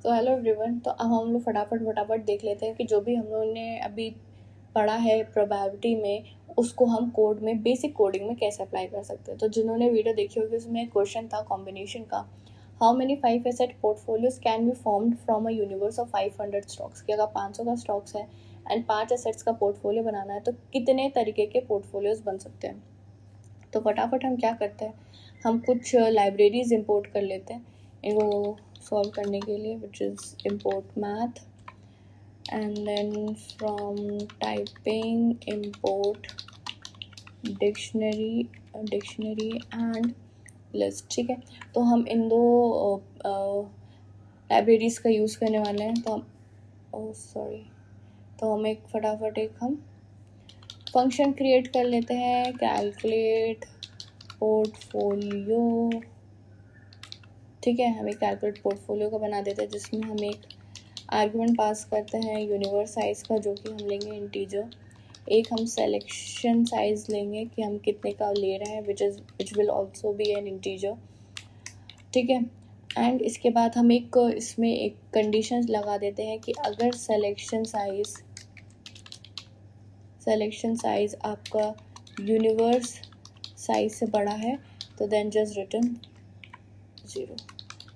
तो hello everyone, तो अब हम लोग फटाफट देख लेते हैं कि जो भी हम लोगों ने अभी पढ़ा है प्रोबेबिलिटी में, उसको हम कोड में, बेसिक कोडिंग में कैसे अप्लाई कर सकते हैं। तो जिन्होंने वीडियो देखी होगी उसमें एक क्वेश्चन था कॉम्बिनेशन का, how many 5 asset portfolios can be formed from a universe of 500 stocks. कि अगर 500 का स्टॉक्स है एंड 5 एसेट्स का पोर्टफोलियो बनाना है तो कितने तरीके के पोर्टफोलियोज बन सकते हैं। तो फटाफट हम क्या करते हैं, हम कुछ लाइब्रेरीज इंपोर्ट कर लेते हैं इनको सॉल्व करने के लिए, which is import math, and then from typing import dictionary and list। ठीक है, तो हम इन दो लाइब्रेरीज का यूज़ करने वाले हैं। तो हम तो हम एक फटाफट हम फंक्शन क्रिएट कर लेते हैं, कैलकुलेट पोर्टफोलियो। ठीक है, हम एक कैलकुलेट पोर्टफोलियो का बना देते हैं जिसमें हम एक आर्गुमेंट पास करते हैं यूनिवर्स साइज़ का, जो कि हम लेंगे इंटीजर। एक हम सिलेक्शन साइज लेंगे कि हम कितने का ले रहे हैं, which will also be N integer. ठीक है, एंड इसके बाद हम इसमें एक कंडीशन लगा देते हैं कि अगर सिलेक्शन साइज आपका यूनिवर्स साइज से बड़ा है तो देन जस्ट रिटर्न 0।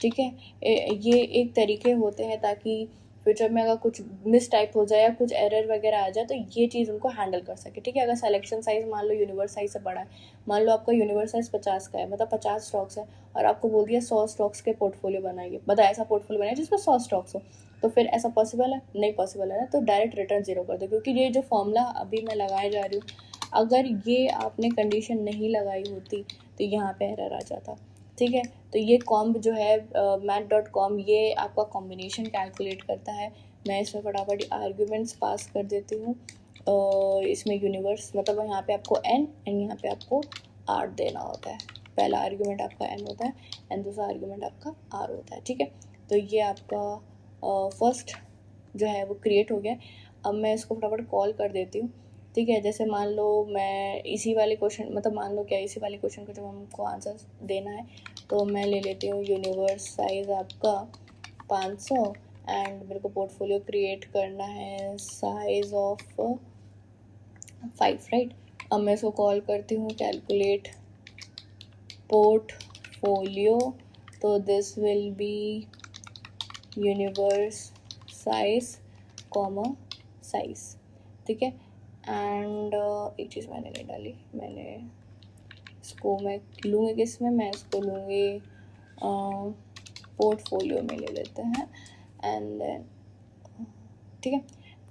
ठीक है, ये एक तरीके होते हैं ताकि फ्यूचर में अगर कुछ मिस टाइप हो जाए या कुछ एरर वगैरह आ जाए तो ये चीज़ उनको हैंडल कर सके। ठीक है, अगर सिलेक्शन साइज मान लो यूनिवर्स साइज से बड़ा है, मान लो आपका यूनिवर्स साइज 50 का है, मतलब 50 स्टॉक्स है, और आपको बोल दिया 100 स्टॉक्स के पोर्टफोलियो बनाइए, बताया ऐसा पोर्टफोलियो बनाइए जिसमें 100 स्टॉक्स हो, तो फिर ऐसा पॉसिबल है? नहीं पॉसिबल है ना, तो डायरेक्ट रिटर्न 0 कर दो। क्योंकि ये जो फॉर्मूला अभी मैं लगाए जा रही हूँ, अगर ये आपने कंडीशन नहीं लगाई होती तो यहाँ पे एरर आ जाता। ठीक है, तो ये कॉम्ब जो है math.com, ये आपका कॉम्बिनेशन कैलकुलेट करता है। मैं इसमें फटाफट आर्ग्यूमेंट्स पास कर देती हूँ। इसमें यूनिवर्स मतलब यहाँ पे आपको n एंड यहाँ पे आपको r देना होता है। पहला आर्ग्यूमेंट आपका n होता है एंड दूसरा आर्ग्यूमेंट आपका r होता है। ठीक है, तो ये आपका फर्स्ट जो है वो क्रिएट हो गया। अब मैं इसको फटाफट कॉल कर देती हूँ। ठीक है, जैसे मान लो मैं इसी वाले क्वेश्चन, मतलब मान लो क्या, इसी वाले क्वेश्चन का जब हमको आंसर देना है तो मैं ले लेती हूँ यूनिवर्स साइज आपका 500 एंड मेरे को पोर्टफोलियो क्रिएट करना है साइज ऑफ 5, राइट। अब मैं इसको कॉल करती हूँ कैलकुलेट पोर्टफोलियो, तो this will be universe size comma size. ठीक है, एंड एक चीज़ मैंने नहीं डाली, मैंने इसको मैं लूँगी किस में, मैं इसको लूँगी पोर्टफोलियो में ले लेते हैं एंड देन ठीक है,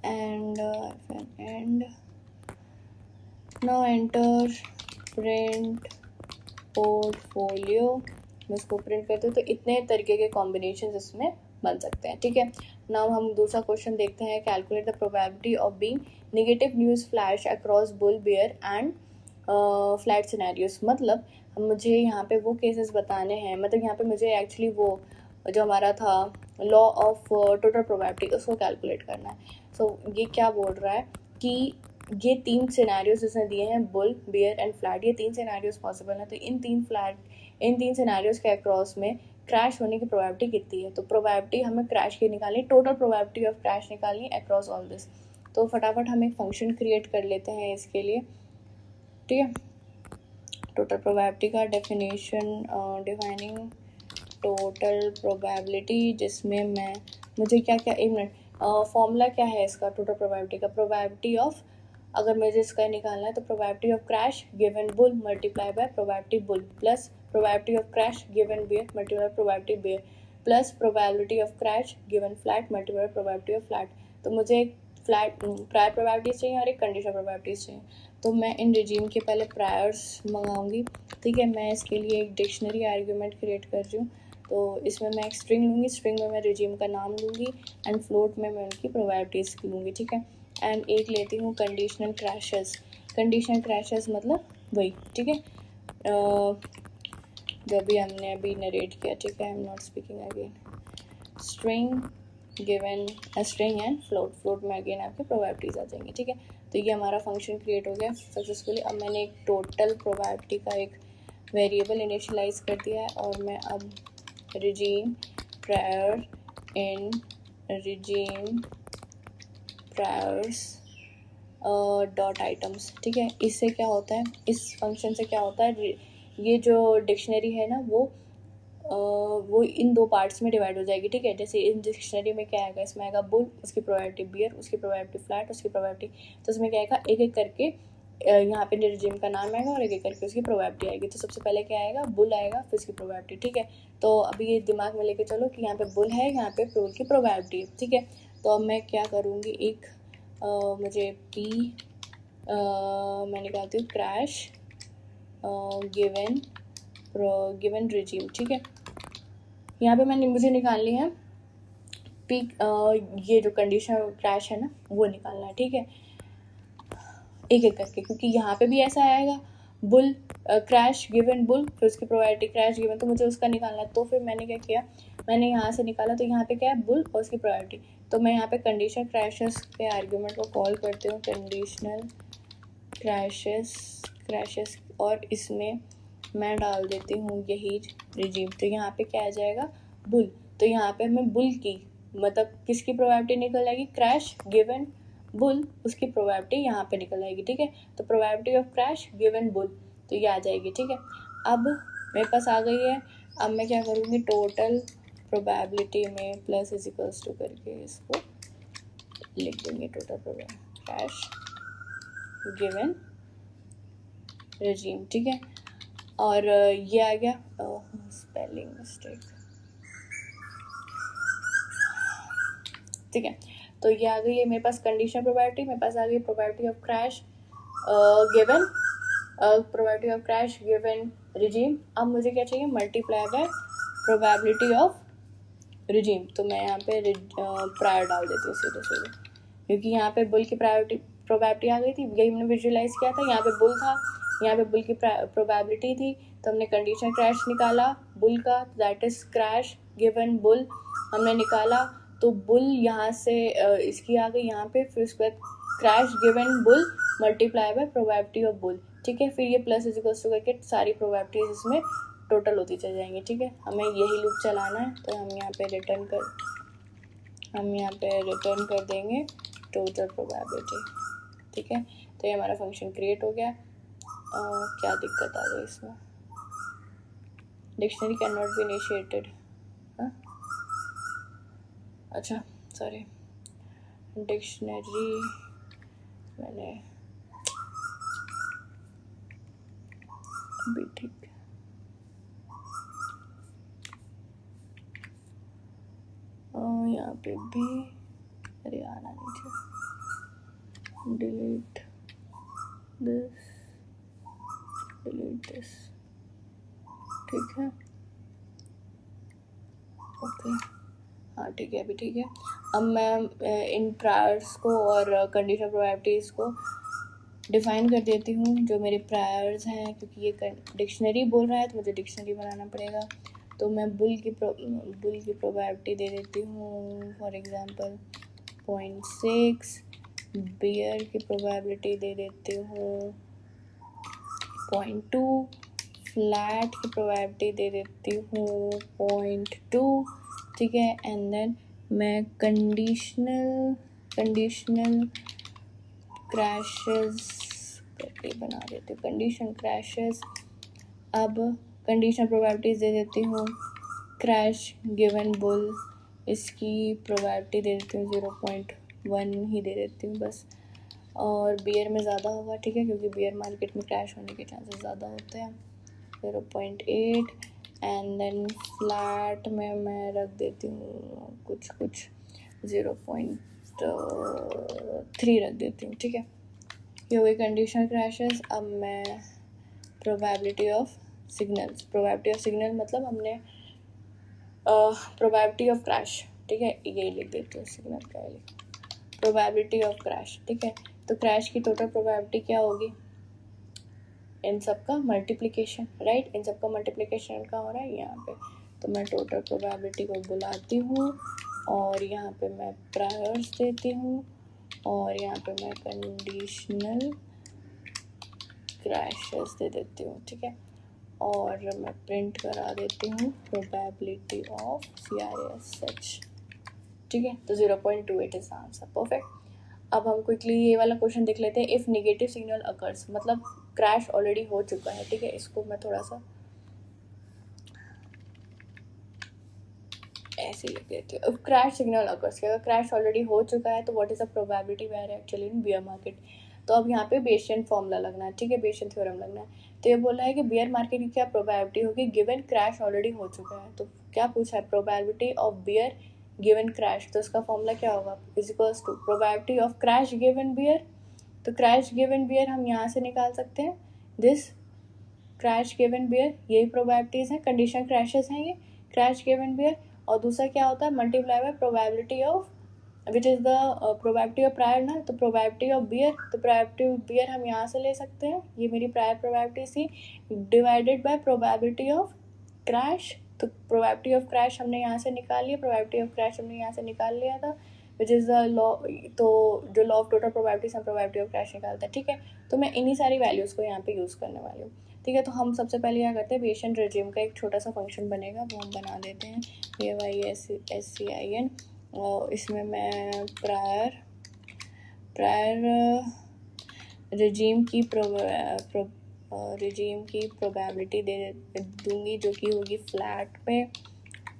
and now enter print portfolio. मैं इसको प्रिंट करती हूँ, तो इतने तरीके के कॉम्बिनेशन इसमें बन सकते हैं। ठीक है, नाउ हम दूसरा क्वेश्चन देखते हैं, calculate the probability of being negative news flash across bull bear and flat scenarios. मतलब मुझे यहाँ पे वो केसेस बताने हैं, मतलब यहाँ पे मुझे एक्चुअली वो जो हमारा था लॉ ऑफ टोटल प्रोबेबिलिटी उसको कैलकुलेट करना है। सो ये क्या बोल रहा है कि ये 3 सिनेरियोज जिसने दिए हैं, बुल, बेयर एंड फ्लैट, ये 3 सिनेरियोज पॉसिबल हैं। तो इन 3 सिनेरियोज के अक्रॉस में क्रैश होने की प्रोबेबिलिटी कितनी है। तो प्रोबेबिलिटी हमें क्रैश की निकालनी, टोटल प्रोबेबिलिटी ऑफ क्रैश निकालनी अक्रॉस ऑल दिस। तो फटाफट हम एक फंक्शन क्रिएट कर लेते हैं इसके लिए। ठीक है, टोटल प्रोबेबिलिटी का डेफिनेशन, डिफाइनिंग टोटल प्रोबेबिलिटी, जिसमें मुझे क्या क्या, एक मिनट, फॉर्मूला क्या है इसका टोटल प्रोबेबिलिटी का, प्रोबेबिलिटी ऑफ, अगर मुझे इसका निकालना है तो probability of crash given bull multiply by probability bull plus probability of crash given bear multiply probability bear plus probability of crash given flat multiply probability of flat. तो मुझे एक फ्लैट प्रायर प्रोबेबिलिटीज चाहिए और एक conditional probabilities चाहिए। तो मैं इन regime के पहले प्रायर्स मंगाऊंगी। ठीक है, मैं इसके लिए एक डिक्शनरी आर्ग्यूमेंट क्रिएट कर रही हूँ। तो इसमें मैं एक स्ट्रिंग लूँगी, स्ट्रिंग में मैं रिजीम का नाम लूँगी एंड फ्लोट में मैं उनकी प्रोबेबिलिटीज़ लूँगी। ठीक है, एंड एक लेती हूँ कंडीशनल क्रैशेस। कंडीशनल क्रैशेस मतलब वही, ठीक है, जो भी हमने अभी नरेट किया। ठीक है, I am not speaking again. String given string and float में अगेन आपकी प्रोबेबिलिटीज़ आ जाएंगी। ठीक है, तो ये हमारा फंक्शन क्रिएट हो गया सक्सेसफुली। अब मैंने एक टोटल प्रोबेबिलिटी का एक वेरिएबल इनिशियलाइज कर दिया है और मैं अब रिजीम प्रायर इन regime priors डॉट आइटम्स। ठीक है, इससे क्या होता है, इस फंक्शन से क्या होता है, ये जो डिक्शनरी है ना वो इन दो पार्ट्स में डिवाइड हो जाएगी। ठीक है, जैसे इन डिक्शनरी में क्या आएगा, इसमें आएगा बुल, उसकी प्रोबेबिलिटी बियर, उसकी प्रोबेबिलिटी फ्लैट, उसकी प्रोबेबिलिटी, तो इसमें क्या आएगा, एक एक करके यहाँ पे रिजीम का नाम आएगा और एक एक करके उसकी प्रोबेबिलिटी आएगी। तो सबसे पहले क्या आएगा, बुल आएगा, फिर उसकी प्रोबेबिलिटी। ठीक है, तो अभी ये दिमाग में लेके चलो कि यहाँ पे बुल है, यहाँ पे बुल की प्रोबेबिलिटी है। ठीक है, तो अब मैं क्या करूँगी, एक मुझे पी मैं निकालती हूँ क्रैश गिवन रिजीम। ठीक है, यहाँ पे मुझे निकालनी है पीक, ये जो कंडीशन क्रैश है ना वो निकालना है। ठीक है, एक एक करके, क्योंकि यहाँ पे भी ऐसा आएगा बुल क्रैश गिवन बुल, फिर उसकी प्रोबेबिलिटी क्रैश गिवन, तो मुझे उसका निकालना है। तो फिर मैंने क्या किया, मैंने यहाँ से निकाला, तो यहाँ पे क्या है, बुल और उसकी प्रोबेबिलिटी। तो मैं यहाँ पे कंडीशन क्रैशेस के आर्ग्यूमेंट को कॉल करती हूँ कंडीशनल क्रैशेस और इसमें मैं डाल देती हूँ यही रिजीम। तो यहाँ पे क्या आ जाएगा, बुल। तो यहाँ पे हमें बुल की मतलब किसकी प्रोबेबिलिटी निकल आएगी, क्रैश गिवन बुल, उसकी प्रोबेबिलिटी यहाँ पे निकल आएगी। ठीक है, तो probability of crash given bull, तो ये आ जाएगी। ठीक है, अब मेरे पास आ गई है। अब मैं क्या करूँगी, टोटल प्रोबेबिलिटी में प्लस इज इक्वल्स टू करके इसको लिख देंगे, total probability crash given regime. ठीक है, और ये आ गया स्पेलिंग मिस्टेक। ठीक है, तो ये आ गई है मेरे पास कंडीशन प्रोबेबिलिटी, मेरे पास आ गई probability of crash given probability of crash given regime. अब मुझे क्या चाहिए, multiply by probability of regime. तो मैं यहाँ पे प्रायर डाल देती हूँ सीधे सीधे, क्योंकि यहाँ पे बुल की प्रोबेबिलिटी आ गई थी, यही हमने विजुअलाइज किया था। यहाँ पे बुल था, यहाँ पे बुल की प्रोबेबिलिटी थी, तो हमने कंडीशन क्रैश निकाला बुल का, that is crash given bull हमने निकाला। तो बुल यहाँ से इसकी आ गई यहाँ पे, फिर उसके बाद crash given bull multiply by probability of bull. ठीक है, फिर ये प्लस इज इक्वल्स टू करके सारी प्रोबेबिलिटीज इसमें टोटल होती चल जाएंगी। ठीक है, हमें यही लूप चलाना है, तो हम यहाँ पे रिटर्न कर देंगे टोटल प्रोबेबिलिटी। ठीक है, तो ये हमारा फंक्शन क्रिएट हो गया। क्या दिक्कत आ गई इसमें, dictionary can not be initiated. अच्छा सॉरी, डिक्शनरी मैंने भी ठीक, यहाँ पे भी अरे आना नहीं था, डिलीट दिस। ठीक है, ओके, हाँ ठीक है, अभी ठीक है। अब मैं इन प्रायर्स को और कंडीशन प्रोबेबिलिटीज़ को डिफाइन कर देती हूँ, जो मेरे प्रायर्स हैं, क्योंकि ये डिक्शनरी बोल रहा है तो मुझे डिक्शनरी बनाना पड़ेगा। तो मैं बुल की प्रोबेबिलिटी दे देती हूँ, फॉर एग्जांपल 0.6, बियर की प्रोबेबिलिटी दे देती हूँ 0.2, फ्लैट की प्रोबेबिलिटी दे देती हूँ 0.2। ठीक है, एंड देन मैं कंडीशनल क्रैशेस करके बना देती हूँ, कंडीशन क्रैशेस। अब कंडीशन प्रोबेबिलिटीज दे देती हूँ, क्रैश गिवन बुल, इसकी प्रोबेबिलिटी दे देती हूँ 0.1 ही दे देती हूँ बस, और बियर में ज़्यादा होगा। ठीक है, क्योंकि बियर मार्केट में क्रैश होने के चांसेस ज़्यादा होते हैं, 0.8। एंड देन फ्लैट में मैं रख देती हूँ कुछ 0.3 रख देती हूँ। ठीक है, ये हो गई कंडीशनल क्रैशेस। अब मैं प्रोबेबिलिटी ऑफ सिग्नल मतलब हमने प्रोबेबिलिटी ऑफ क्रैश। ठीक है, ये लिख देती हूँ, सिग्नल का प्रोबेबिलिटी ऑफ क्रैश। ठीक है, तो क्रैश की टोटल प्रोबेबिलिटी क्या होगी, इन सब का मल्टीप्लिकेशन, राइट, इन सब का मल्टीप्लिकेशन का हो रहा है यहाँ पे। तो मैं टोटल प्रोबेबिलिटी को बुलाती हूँ और यहाँ पे मैं प्रायर्स देती हूँ और यहाँ पे मैं कंडीशनल क्रैशेस दे देती हूँ। ठीक है, और मैं प्रिंट करा देती हूँ प्रोबेबिलिटी ऑफ CRSH। ठीक है, तो 0.28 इज आंसर। परफेक्ट। अब हम क्विकली ये वाला क्वेश्चन देख लेते हैं। इफ़ निगेटिव सिग्नल अकर्स, मतलब क्रैश ऑलरेडी हो चुका है, ठीक है, इसको मैं थोड़ा सा ऐसे लिख देती हूँ। क्रैश सिग्नल अकर्स, अगर क्रैश ऑलरेडी हो चुका है तो what is the probability where actually in bear market. तो अब यहाँ पे बेशियन फॉर्मूला लगना है, ठीक है, बेशियन थ्योरम लगना है। तो ये बोला है कि बियर मार्केट की क्या प्रोबेबिलिटी होगी गिवन क्रैश ऑलरेडी हो चुका है। तो क्या पूछा है, probability of bear given crash. तो इसका फॉर्मूला क्या होगा, is equals to probability of crash given bear. तो क्रैश गिवन बियर हम यहाँ से निकाल सकते हैं, दिस क्रैश गिवन बियर, यही प्रोबेबिलिटीज हैं, कंडीशन क्रैशेस हैं ये, क्रैश गिवन बियर। और दूसरा क्या होता है, multiply by probability of which is the probability of prior ना, तो प्रोबेबिलिटी ऑफ बियर, तो प्रोबेबिलिटी ऑफ बियर हम यहाँ से ले सकते हैं, ये मेरी प्रायर प्रोबेबिलिटी थी, divided by probability of crash. तो प्रोबेबिलिटी ऑफ क्रैश हमने यहाँ से निकाल लिया, प्रोबेबिलिटी ऑफ क्रैश हमने यहाँ से निकाल लिया था, विच इज़ द लॉ। तो जो लॉ ऑफ टोटल प्रोबेबिलिटी से हम प्रोबेबिलिटी ऑफ क्रैश निकालते हैं, ठीक है। तो मैं इन्हीं सारी वैल्यूज़ को यहाँ पे यूज़ करने वाली हूँ, ठीक है। तो हम सबसे पहले क्या करते हैं, बेशियन रेजिम का एक छोटा सा फंक्शन बनेगा, वो हम बना देते हैं, AYSCIN। और इसमें मैं प्रायर रेजिम की प्रोबेबिलिटी दे दूंगी, जो कि होगी फ्लैट पे।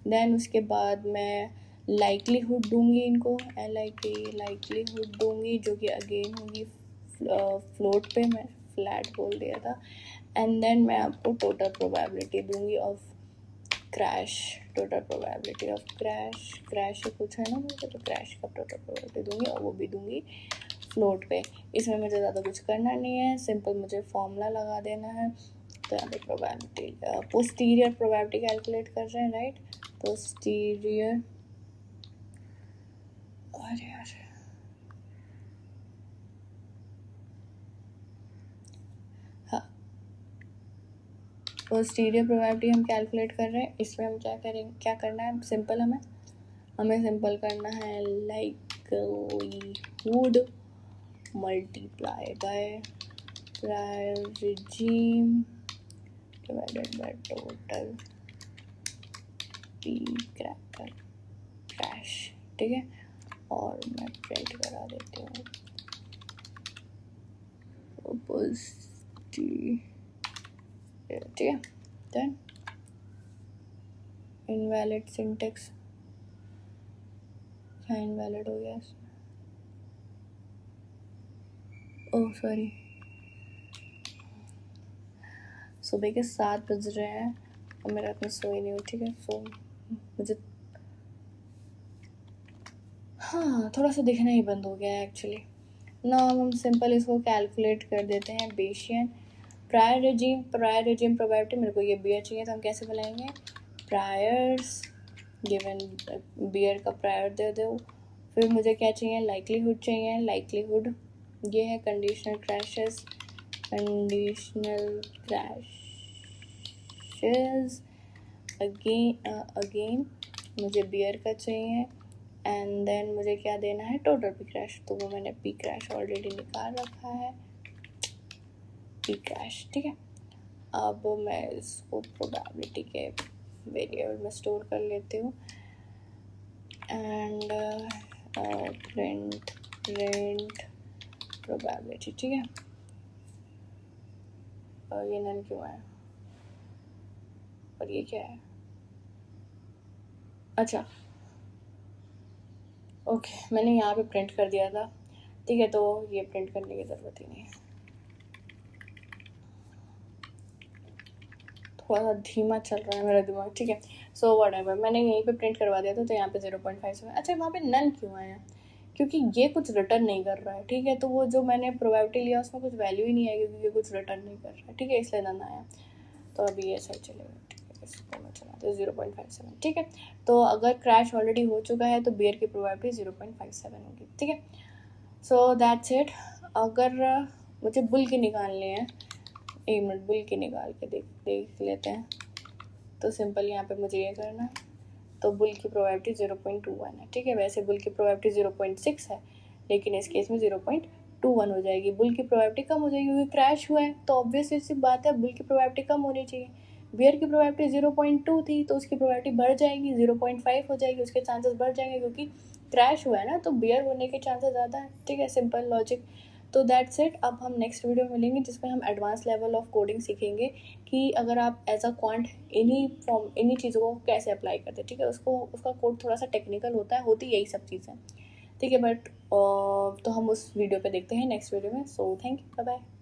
देन उसके बाद मैं लाइकलीहुड दूंगी इनको, लाइकलीहुड दूंगी, जो कि अगेन होगी फ्लोट पे, मैं फ्लैट बोल दिया था। एंड देन मैं आपको टोटल प्रोबेबिलिटी दूंगी of crash, total probability of crash से पूछा है ना मुझे, तो क्रैश का टोटल प्रोबेबिलिटी दूंगी, और वो भी दूंगी फ्लोट पे। इसमें मुझे ज़्यादा कुछ करना नहीं है, सिंपल मुझे फॉर्मूला लगा देना है। तो यहाँ पे प्रोबेबिलिटी, पोस्टीरियर प्रोबेबिलिटी कैलकुलेट कर रहे हैं, राइट। पोस्टीरियर, अरे यार पोस्टीरियर प्रोबेबिलिटी हम कैलकुलेट कर रहे हैं। इसमें हम क्या करना है, सिंपल हमें सिंपल करना है likelihood multiply by prior regime divided by total P crash, ठीक है। और मैं प्रिंट करा देती हूँ, ठीक है। देन इनवैलिड सिंटेक्स, क्या इनवैलिड हो गया इसमें, ओह सॉरी, सुबह के 7 बज रहे हैं और मैं रात में सोई नहीं हूँ, ठीक है। सो मुझे हाँ थोड़ा सा दिखना ही बंद हो गया है एक्चुअली ना। हम सिंपल इसको कैलकुलेट कर देते हैं, बेशियन प्रायर रेजिम प्रोबेबिलिटी, मेरे को ये बियर चाहिए, तो हम कैसे बनाएंगे, प्रायर्स गिवन बियर का प्रायर दे दो। फिर मुझे क्या चाहिए, लाइकलीहुड चाहिए, लाइकलीहुड ये है, कंडीशनल क्रैशेस अगेन मुझे बियर का चाहिए। एंड देन मुझे क्या देना है, टोटल पी क्रैश, तो वो मैंने पी क्रैश ऑलरेडी निकाल रखा है, पी क्रैश, ठीक है। अब मैं इसको प्रोबेबिलिटी के वेरिएबल में स्टोर कर लेती हूँ एंड प्रिंट प्रोबेबिलिटी, ठीक है। और ये नन क्यों है, और ये क्या है, अच्छा ओके, मैंने यहाँ पे प्रिंट कर दिया था, ठीक है। तो ये प्रिंट करने की ज़रूरत ही नहीं है, थोड़ा सा धीमा चल रहा है मेरा दिमाग, ठीक है। सो व्हाटएवर, मैंने यहीं पे प्रिंट करवा दिया था, तो यहाँ पे 0.57। अच्छा वहाँ पे नन क्यों आया, क्योंकि ये कुछ रिटर्न नहीं कर रहा है, ठीक है। तो वो जो मैंने प्रोबेबिलिटी लिया उसमें कुछ वैल्यू ही नहीं है, क्योंकि ये कुछ रिटर्न नहीं कर रहा है, ठीक है, इसलिए नन आया। तो अभी ये सही चलेगा, ठीक है, इसको मैं चलाते 0.57, ठीक है। तो अगर क्रैश ऑलरेडी हो चुका है तो बियर की प्रोबेबिलिटी 0.57 होगी, ठीक है। So that's it. अगर मुझे बुल की निकालने हैं, एक मिनट बुल की निकाल के देख लेते हैं। तो सिंपल यहाँ पे मुझे ये करना है, तो बुल की प्रोबेबिलिटी 0.21 है, ठीक है। वैसे बुल की प्रोबेबिलिटी 0.6 है, लेकिन इस केस में 0.21 हो जाएगी। बुल की प्रोबेबिलिटी कम हो जाएगी क्योंकि क्रैश हुआ है, तो ऑब्वियसली सी बात है बुल की प्रोबेबिलिटी कम होनी चाहिए। बियर की प्रोबेबिलिटी 0.2 थी, तो उसकी प्रोबेबिलिटी बढ़ जाएगी, 0.5 हो जाएगी, उसके चांसेस बढ़ जाएंगे, क्योंकि क्रैश हुआ है ना, तो बियर होने के चांसेस ज़्यादा है, ठीक है, सिंपल लॉजिक। तो दैट्स इट। अब हम नेक्स्ट वीडियो में मिलेंगे जिसमें हम एडवांस लेवल ऑफ कोडिंग सीखेंगे कि अगर आप एज अ क्वांट इन्हीं चीज़ों को कैसे अप्लाई करते हैं, ठीक है। उसका कोड थोड़ा सा टेक्निकल होता है, होती यही सब चीज़ें, ठीक है। बट तो हम उस वीडियो पे देखते हैं नेक्स्ट वीडियो में। So thank you, bye bye.